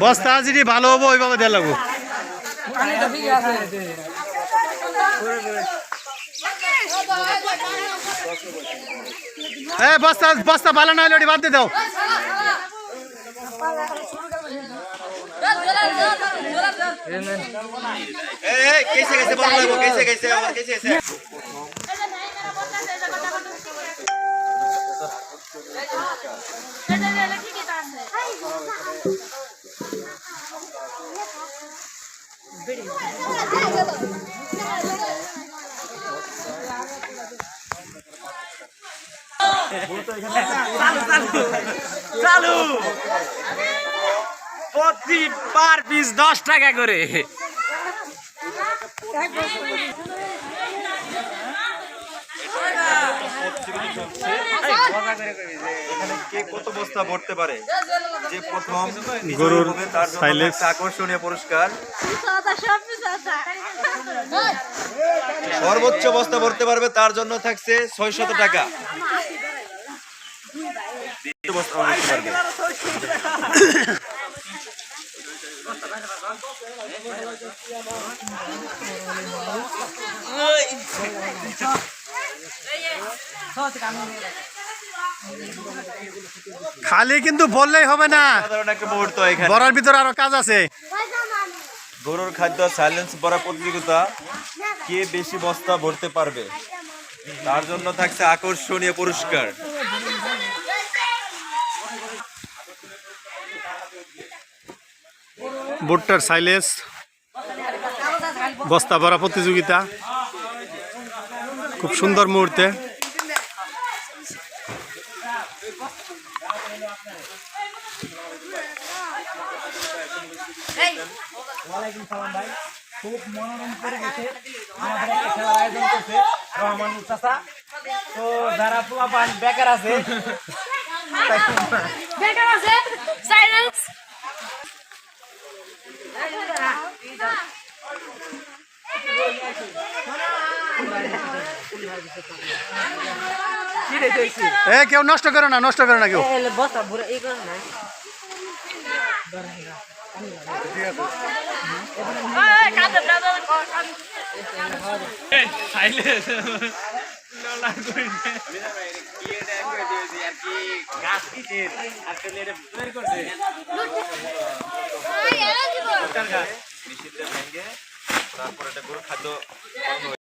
বস্তা যদি ভালো হবো ওইভাবে দেওয়া লাগবো। বস্তা বস্তা ভালো না হলে বাদ দিয়ে দাও। कैसे कैसे बोल रहे हो कैसे कैसे और कैसे कैसे চালু প্রতি পার পিস 10 টাকা করে। কে কত বস্তা ভরতে পারে, যে প্রথম গরুর তার জন্য সাইলেন্স আকর্ষণীয় পুরস্কার। সর্বোচ্চ বস্তা ভরতে পারবে তার জন্য থাকছে 600 টাকা। বস্তা ভরতে পারবে। খালি কিন্তু বললেই হবে না, সাধারণ একটা মুহূর্ত এখানে। বড়ার ভিতরে আরো কাজ আছে। গরুর খাদ্য সাইলেন্স ভরা প্রতিযোগিতা, কে বেশি বস্তা ভরতে পারবে তার জন্য থাকছে আকর্ষণীয় পুরস্কার। ভুট্টার সাইলেন্স বস্তা ভরা প্রতিযোগিতা, খুব সুন্দর মুহূর্তে। ওয়ালাইকুম সালাম ভাই, খুব মনোরম পরিবেশে আমাদের একটা খেলার আয়োজন করছে রহমান চাচা। তো যারা পোলাপান বেকার আছে সাইলেন্স কেউ নষ্ট করো না, নষ্ট করো না কেউ। বস্তা ভরে এই করে না তারপর এটা গরুর খাদ্য